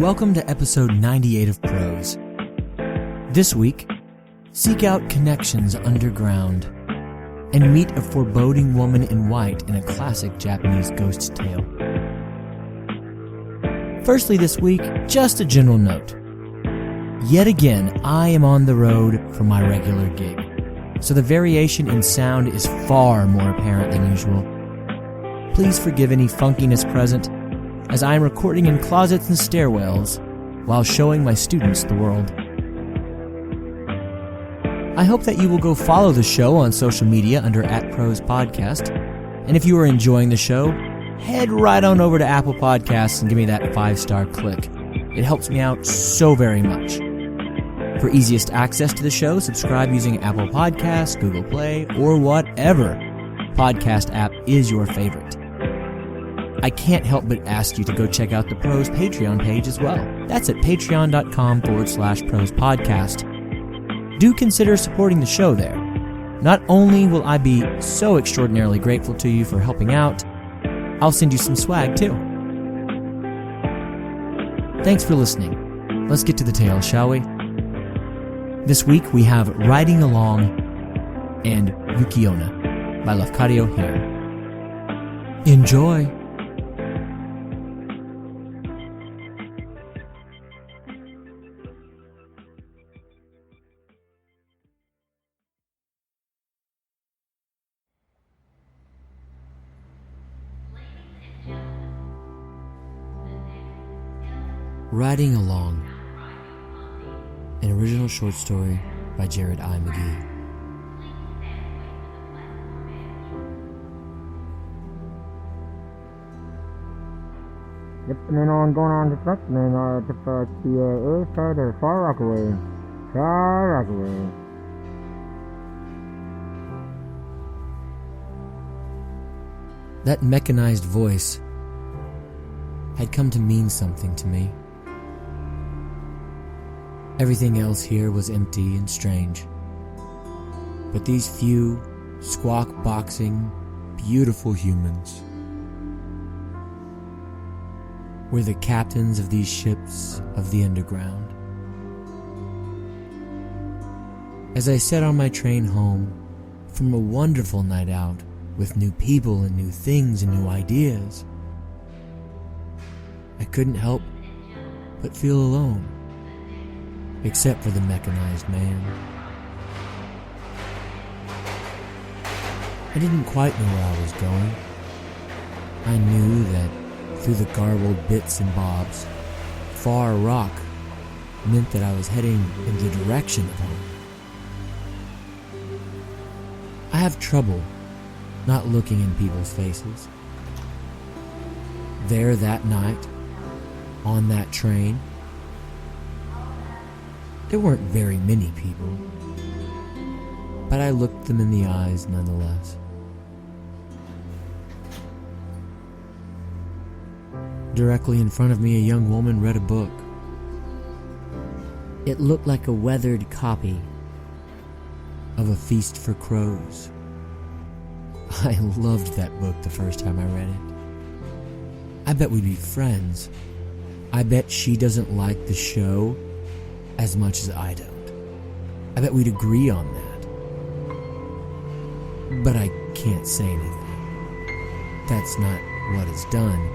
welcome to episode 98 of Prose. This week, seek out connections underground and meet a foreboding woman in white in a classic Japanese ghost tale. Firstly this week, just a general note. Yet again, I am on the road for my regular gig, so the variation in sound is far more apparent than usual. Please forgive any funkiness present, as I am recording in closets and stairwells while showing my students the world. I hope that you will go follow the show on social media under @ProsePodcast, and if you are enjoying the show, head right on over to Apple Podcasts and give me that 5-star click. It helps me out so very much. For easiest access to the show, subscribe using Apple Podcasts, Google Play, or whatever podcast app is your favorite. I can't help but ask you to go check out the Prose Patreon page as well. That's at patreon.com/prosepodcast. Do consider supporting the show there. Not only will I be so extraordinarily grateful to you for helping out, I'll send you some swag too. Thanks for listening. Let's get to the tale, shall we? This week we have Riding Along and Yuki-Onna by Lafcadio Hearn. Enjoy! Riding Along, an original short story by Jared I. McGee. Yep, and then going on this next, and then the side of Far Rockaway. Far Rockaway. That mechanized voice had come to mean something to me. Everything else here was empty and strange. But these few, squawk-boxing, beautiful humans were the captains of these ships of the underground. As I sat on my train home from a wonderful night out with new people and new things and new ideas, I couldn't help but feel alone. Except for the mechanized man. I didn't quite know where I was going. I knew that through the garbled bits and bobs, Far Rock meant that I was heading in the direction of home. I have trouble not looking in people's faces. There that night, on that train, there weren't very many people, but I looked them in the eyes nonetheless. Directly in front of me, a young woman read a book. It looked like a weathered copy of A Feast for Crows. I loved that book the first time I read it. I bet we'd be friends. I bet she doesn't like the show as much as I don't. I bet we'd agree on that. But I can't say anything. That's not what is done.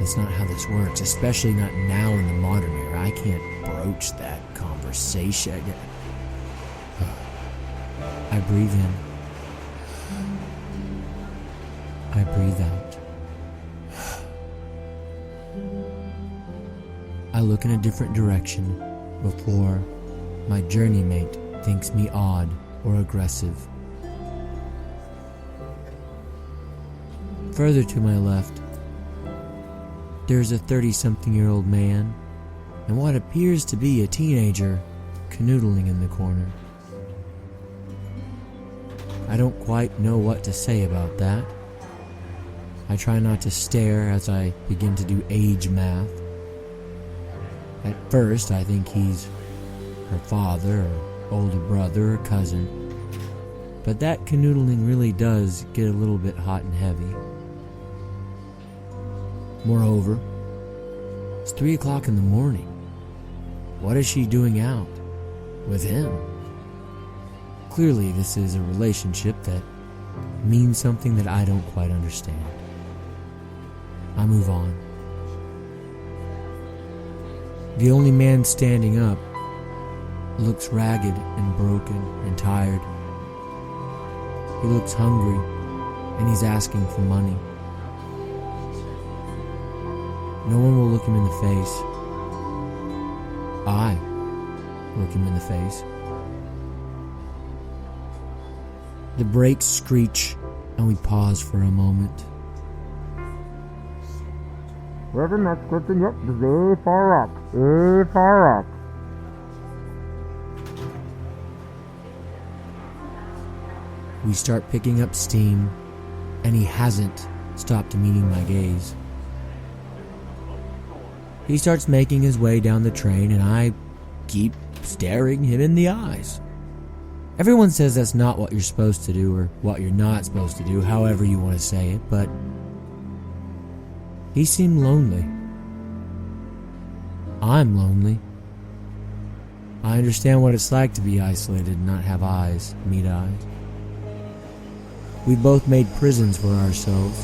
That's not how this works, especially not now in the modern era. I can't broach that conversation. I breathe in. I breathe out. I look in a different direction before my journey mate thinks me odd or aggressive. Further to my left, there's a 30-something-year-old man and what appears to be a teenager canoodling in the corner. I don't quite know what to say about that. I try not to stare as I begin to do age math. At first, I think he's her father, or older brother, or cousin. But that canoodling really does get a little bit hot and heavy. Moreover, It's 3 o'clock in the morning. What is she doing out with him? Clearly, this is a relationship that means something that I don't quite understand. I move on. The only man standing up looks ragged and broken and tired. He looks hungry, and he's asking for money. No one will look him in the face. I look him in the face. The brakes screech, and we pause for a moment. Where's the next question? Yep, this is A for rock. A for rock. We start picking up steam, and he hasn't stopped meeting my gaze. He starts making his way down the train, and I keep staring him in the eyes. Everyone says that's not what you're supposed to do, or what you're not supposed to do, however you want to say it, but he seemed lonely. I'm lonely. I understand what it's like to be isolated and not have eyes meet eyes. We both made prisons for ourselves.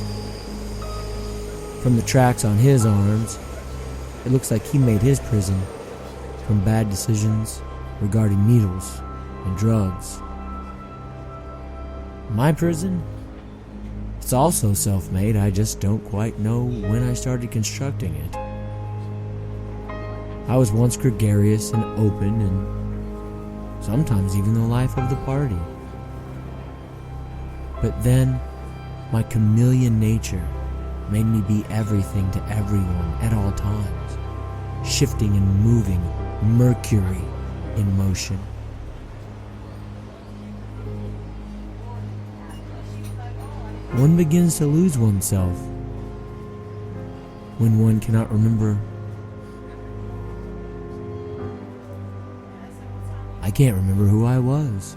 From the tracks on his arms, it looks like he made his prison from bad decisions regarding needles and drugs. My prison? It's also self-made, I just don't quite know when I started constructing it. I was once gregarious and open and sometimes even the life of the party. But then, my chameleon nature made me be everything to everyone at all times, shifting and moving, Mercury in motion. One begins to lose oneself when one cannot remember. I can't remember who I was.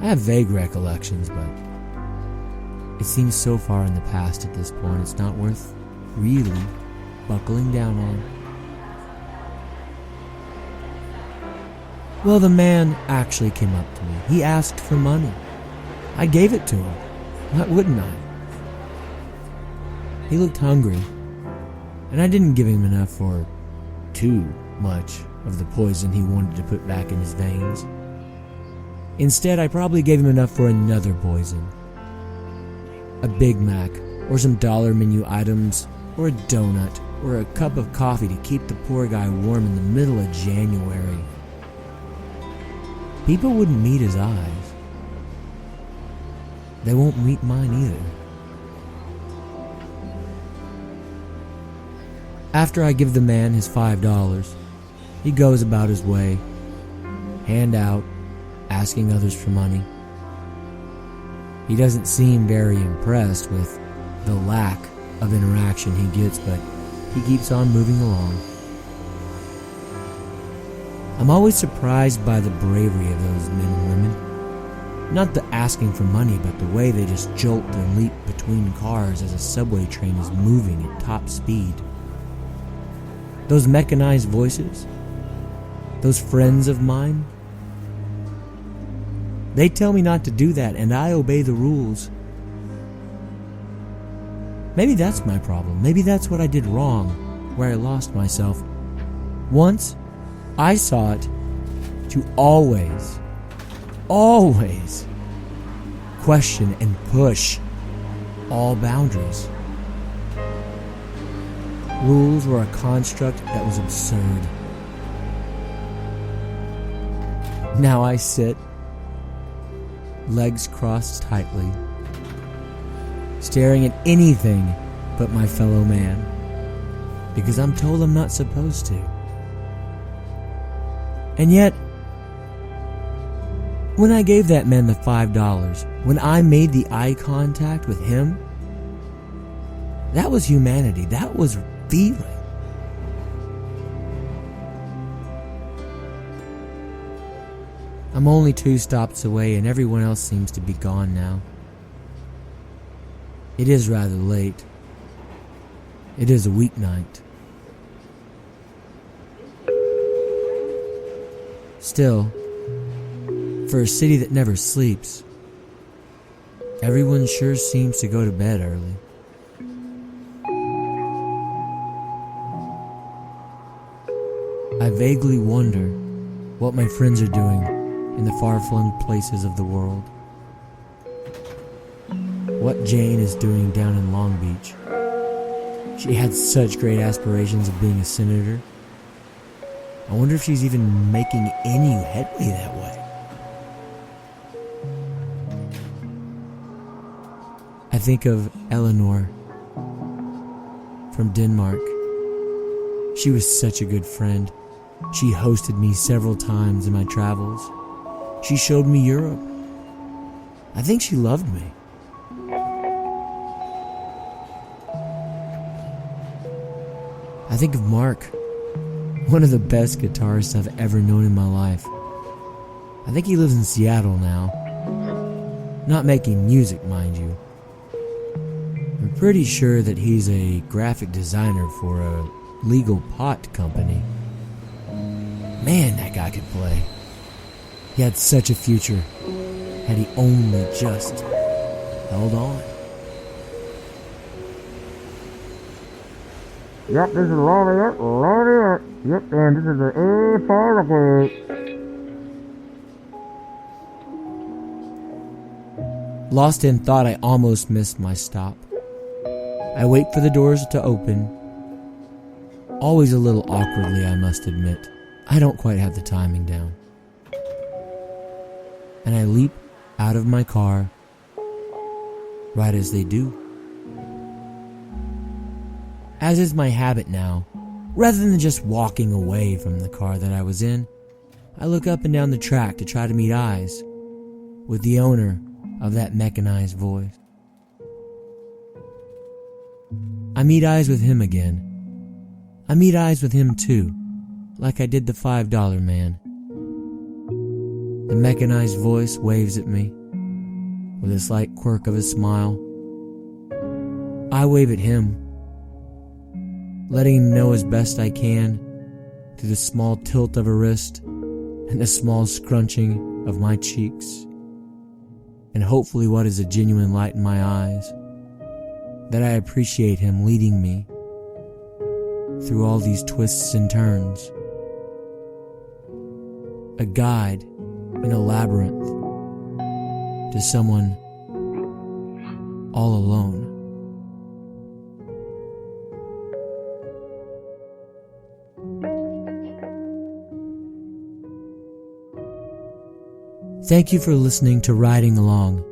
I have vague recollections, but it seems so far in the past at this point, it's not worth really buckling down on. Well, the man actually came up to me. He asked for money. I gave it to him. Why wouldn't I? He looked hungry, and I didn't give him enough for too much of the poison he wanted to put back in his veins. Instead, I probably gave him enough for another poison. A Big Mac, or some dollar menu items, or a donut, or a cup of coffee to keep the poor guy warm in the middle of January. People wouldn't meet his eyes. They won't meet mine either. After I give the man his $5, he goes about his way, hand out, asking others for money. He doesn't seem very impressed with the lack of interaction he gets, but he keeps on moving along. I'm always surprised by the bravery of those men and women. Not the asking for money, but the way they just jolt and leap between cars as a subway train is moving at top speed. Those mechanized voices, those friends of mine, they tell me not to do that, and I obey the rules. Maybe that's my problem. Maybe that's what I did wrong, where I lost myself. Once, I sought to always question and push all boundaries. Rules were a construct that was absurd. Now I sit, legs crossed tightly, staring at anything but my fellow man, because I'm told I'm not supposed to. And yet, when I gave that man the $5, when I made the eye contact with him, that was humanity. That was feeling. I'm only 2 stops away and everyone else seems to be gone now. It is rather late. It is a weeknight. Still, for a city that never sleeps, everyone sure seems to go to bed early. I vaguely wonder what my friends are doing in the far-flung places of the world. What Jane is doing down in Long Beach. She had such great aspirations of being a senator. I wonder if she's even making any headway that way. I think of Eleanor from Denmark. She was such a good friend. She hosted me several times in my travels. She showed me Europe. I think she loved me. I think of Mark, one of the best guitarists I've ever known in my life. I think he lives in Seattle now. Not making music, mind you. I'm pretty sure that he's a graphic designer for a legal pot company. Man, that guy could play. He had such a future, had he only just held on. Yep, this is Lafcadio. Yep, and this is the foreboding. Lost in thought, I almost missed my stop. I wait for the doors to open. Always a little awkwardly, I must admit. I don't quite have the timing down. And I leap out of my car right as they do. As is my habit now, rather than just walking away from the car that I was in, I look up and down the track to try to meet eyes with the owner of that mechanized voice. I meet eyes with him again. I meet eyes with him too, like I did the $5 man. The mechanized voice waves at me with a slight quirk of a smile. I wave at him, letting him know as best I can through the small tilt of a wrist and the small scrunching of my cheeks, and hopefully what is a genuine light in my eyes, that I appreciate him leading me through all these twists and turns. A guide in a labyrinth to someone all alone. Thank you for listening to Riding Along,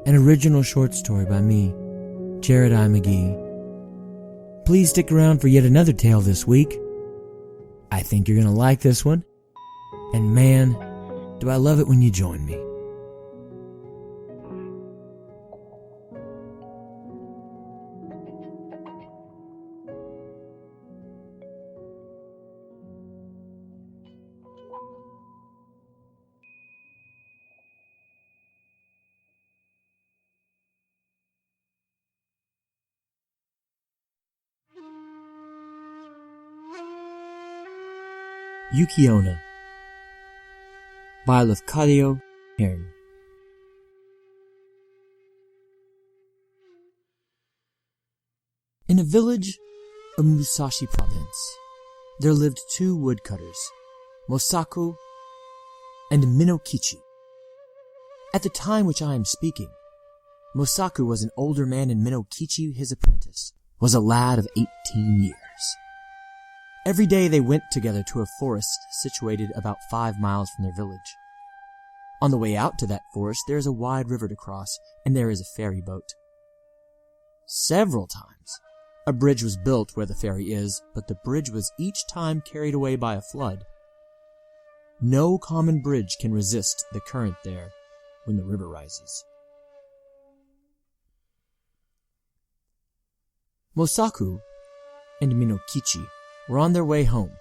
an original short story by me, Jared I. McGee. Please stick around for yet another tale this week. I think you're going to like this one. And man, do I love it when you join me. Yuki-Onna by Lafcadio, Hearn. In a village of Musashi province, there lived two woodcutters, Mosaku and Minokichi. At the time which I am speaking, Mosaku was an older man and Minokichi, his apprentice, was a lad of 18 years. Every day they went together to a forest situated about 5 miles from their village. On the way out to that forest, there is a wide river to cross, and there is a ferry boat. Several times, a bridge was built where the ferry is, but the bridge was each time carried away by a flood. No common bridge can resist the current there when the river rises. Mosaku and Minokichi were on their way home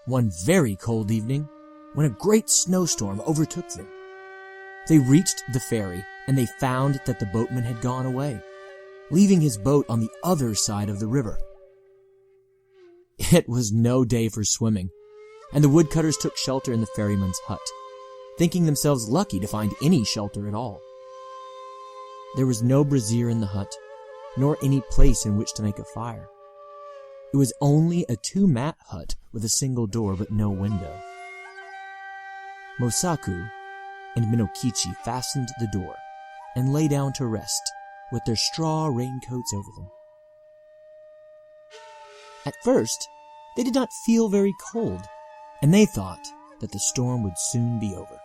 one very cold evening when a great snowstorm overtook them. They reached the ferry and they found that the boatman had gone away, leaving his boat on the other side of the river. It was no day for swimming, and the woodcutters took shelter in the ferryman's hut, thinking themselves lucky to find any shelter at all. There was no brazier in the hut, nor any place in which to make a fire. It was only a 2-mat hut with a single door but no window. Mosaku and Minokichi fastened the door and lay down to rest with their straw raincoats over them. At first, they did not feel very cold, and they thought that the storm would soon be over.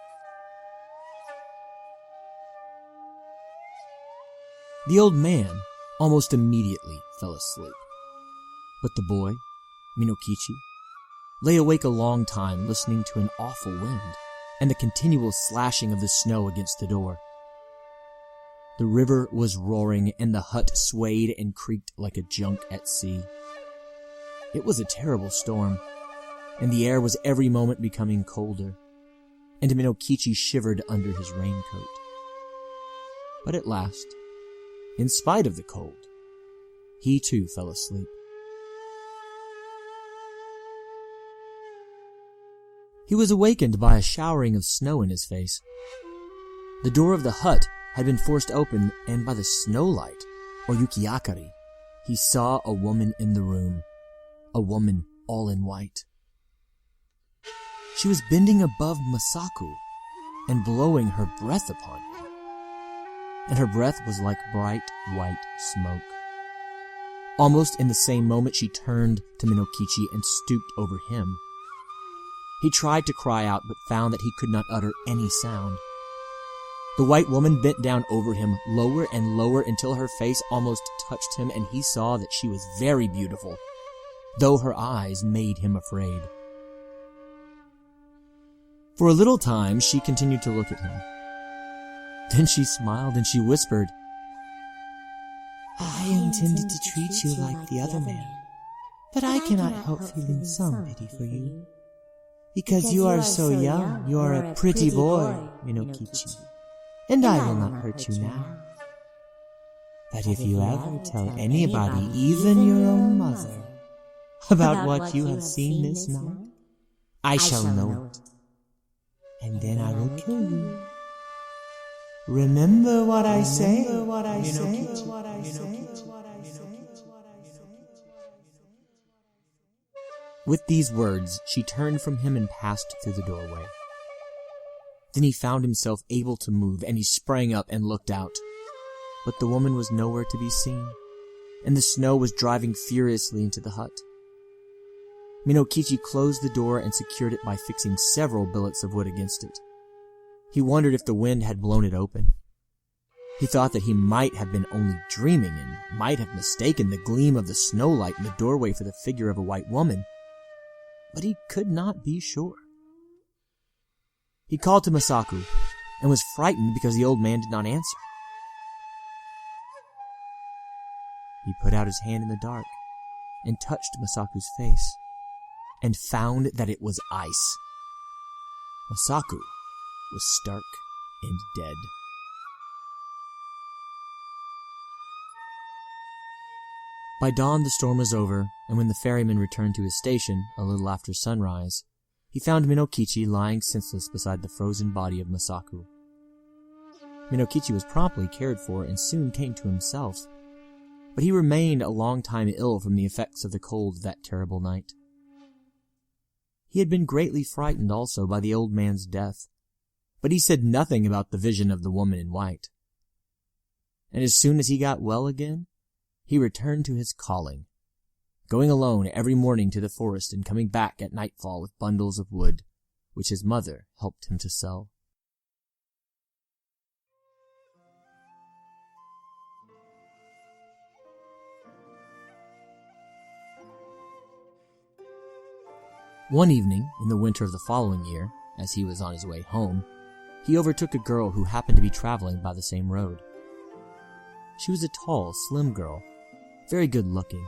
The old man almost immediately fell asleep, but the boy, Minokichi, lay awake a long time listening to an awful wind and the continual slashing of the snow against the door. The river was roaring and the hut swayed and creaked like a junk at sea. It was a terrible storm, and the air was every moment becoming colder, and Minokichi shivered under his raincoat. But at last, in spite of the cold, he too fell asleep. He was awakened by a showering of snow in his face. The door of the hut had been forced open, and by the snowlight, or yuki-akari, he saw a woman in the room, a woman all in white. She was bending above Mosaku and blowing her breath upon him, and her breath was like bright white smoke. Almost in the same moment she turned to Minokichi and stooped over him. He tried to cry out, but found that he could not utter any sound. The white woman bent down over him, lower and lower, until her face almost touched him, and he saw that she was very beautiful, though her eyes made him afraid. For a little time she continued to look at him. Then she smiled and she whispered, I intended to treat you like the other man, but I cannot help feeling some pity for you. Because you are so young, you are a pretty boy, Minokichi, and I will not hurt you now. But if you ever tell anybody, even your own mother, about what you have seen this night, I shall know it, and then I will kill you. Remember what I say, Minokichi. With these words, she turned from him and passed through the doorway. Then he found himself able to move, and he sprang up and looked out. But the woman was nowhere to be seen, and the snow was driving furiously into the hut. Minokichi closed the door and secured it by fixing several billets of wood against it. He wondered if the wind had blown it open. He thought that he might have been only dreaming and might have mistaken the gleam of the snowlight in the doorway for the figure of a white woman, but he could not be sure. He called to Mosaku and was frightened because the old man did not answer. He put out his hand in the dark and touched Mosaku's face and found that it was ice. Mosaku was stark and dead. By dawn the storm was over, and when the ferryman returned to his station, a little after sunrise, he found Minokichi lying senseless beside the frozen body of Mosaku. Minokichi was promptly cared for and soon came to himself, but he remained a long time ill from the effects of the cold that terrible night. He had been greatly frightened also by the old man's death, but he said nothing about the vision of the woman in white. And as soon as he got well again, he returned to his calling, going alone every morning to the forest and coming back at nightfall with bundles of wood, which his mother helped him to sell. One evening, in the winter of the following year, as he was on his way home, he overtook a girl who happened to be traveling by the same road. She was a tall, slim girl, very good-looking,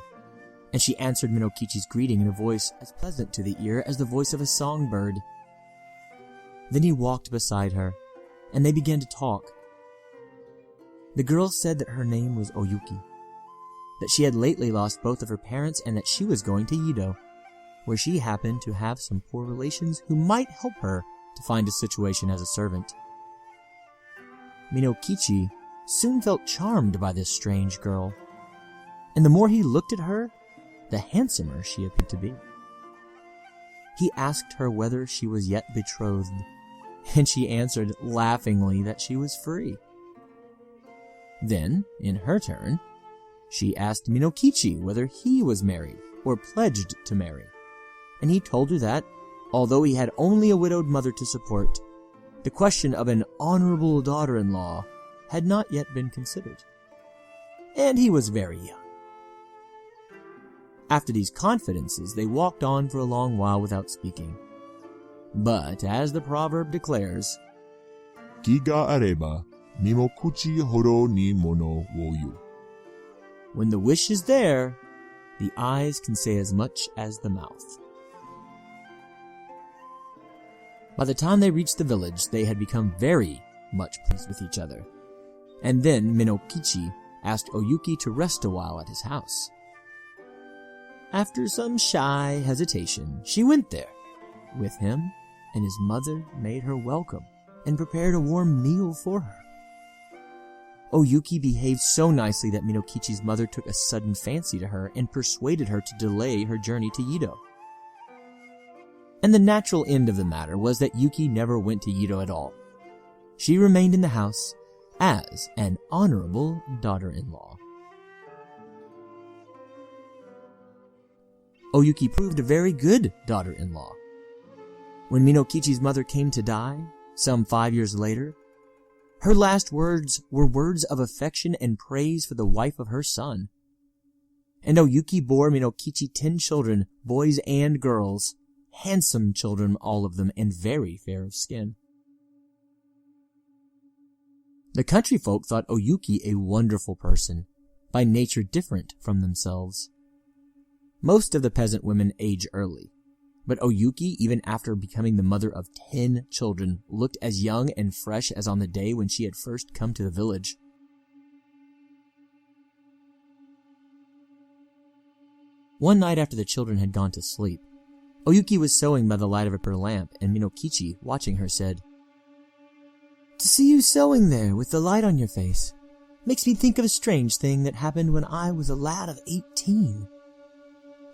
and she answered Minokichi's greeting in a voice as pleasant to the ear as the voice of a songbird. Then he walked beside her, and they began to talk. The girl said that her name was Oyuki, that she had lately lost both of her parents, and that she was going to Yedo, where she happened to have some poor relations who might help her to find a situation as a servant. Minokichi soon felt charmed by this strange girl, and the more he looked at her, the handsomer she appeared to be. He asked her whether she was yet betrothed, and she answered laughingly that she was free. Then, in her turn, she asked Minokichi whether he was married or pledged to marry, and he told her that, although he had only a widowed mother to support, the question of an honorable daughter-in-law had not yet been considered, and he was very young. After these confidences, they walked on for a long while without speaking. But, as the proverb declares, "Ki ga areba, mimokuchi horo ni mono wo yu." When the wish is there, the eyes can say as much as the mouth. By the time they reached the village, they had become very much pleased with each other. And then Minokichi asked Oyuki to rest a while at his house. After some shy hesitation, she went there with him, and his mother made her welcome and prepared a warm meal for her. Oyuki behaved so nicely that Minokichi's mother took a sudden fancy to her and persuaded her to delay her journey to Yedo. And the natural end of the matter was that Yuki never went to Yedo at all. She remained in the house as an honorable daughter-in-law. Oyuki proved a very good daughter-in-law. When Minokichi's mother came to die, some 5 years later, her last words were words of affection and praise for the wife of her son. And Oyuki bore Minokichi 10 children, boys and girls, handsome children all of them, and very fair of skin. The country folk thought Oyuki a wonderful person, by nature different from themselves. Most of the peasant women age early, but Oyuki, even after becoming the mother of 10 children, looked as young and fresh as on the day when she had first come to the village. One night after the children had gone to sleep, Oyuki was sewing by the light of her lamp, and Minokichi, watching her, said, "To see you sewing there with the light on your face makes me think of a strange thing that happened when I was a lad of 18.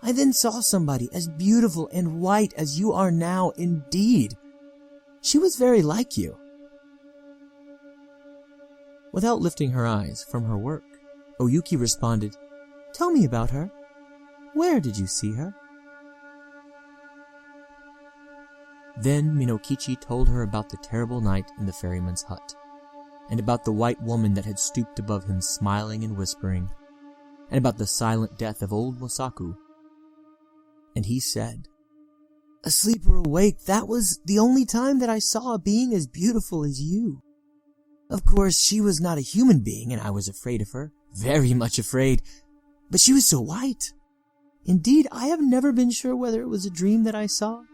I then saw somebody as beautiful and white as you are now indeed. She was very like you." Without lifting her eyes from her work, Oyuki responded, "Tell me about her. Where did you see her?" Then Minokichi told her about the terrible night in the ferryman's hut, and about the white woman that had stooped above him smiling and whispering, and about the silent death of old Mosaku. And he said, "Asleep or awake, that was the only time that I saw a being as beautiful as you. Of course, she was not a human being, and I was afraid of her, very much afraid, but she was so white. Indeed, I have never been sure whether it was a dream that I saw,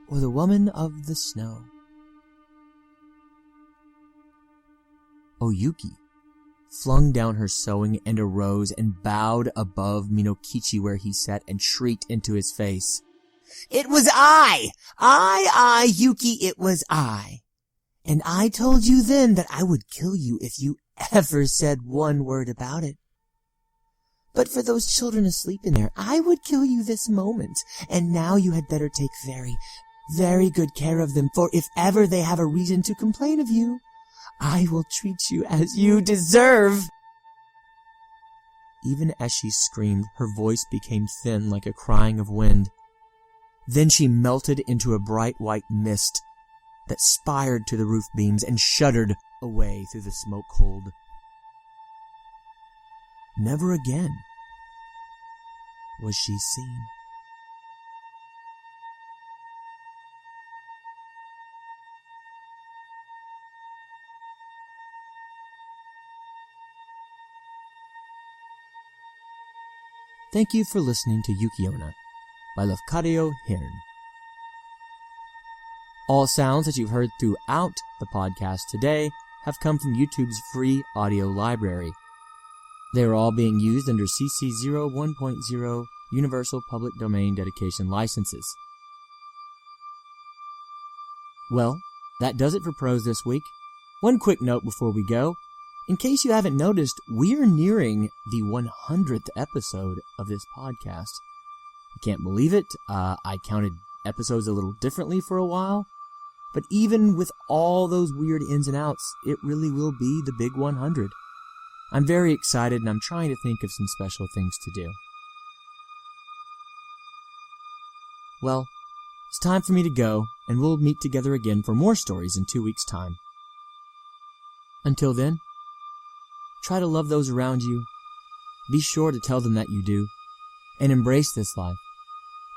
or the woman of the snow." Oyuki flung down her sewing and arose and bowed above Minokichi where he sat and shrieked into his face, "It was I, Yuki, it was I. And I told you then that I would kill you if you ever said one word about it. But for those children asleep in there, I would kill you this moment. And now you had better take very, very good care of them, for if ever they have a reason to complain of you, I will treat you as you deserve." Even as she screamed, her voice became thin like a crying of wind. Then she melted into a bright white mist that spired to the roof beams and shuddered away through the smoke cold. Never again was she seen. Thank you for listening to Yuki-Onna by Lafcadio Hearn. All sounds that you've heard throughout the podcast today have come from YouTube's free audio library. They are all being used under CC 01.0 Universal Public Domain Dedication Licenses. Well, that does it for prose this week. One quick note before we go. In case you haven't noticed, we're nearing the 100th episode of this podcast. I can't believe it. I counted episodes a little differently for a while. But even with all those weird ins and outs, it really will be the big 100. I'm very excited, and I'm trying to think of some special things to do. Well, it's time for me to go, and we'll meet together again for more stories in 2 weeks' time. Until then, try to love those around you, be sure to tell them that you do, and embrace this life,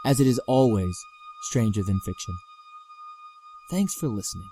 as it is always stranger than fiction. Thanks for listening.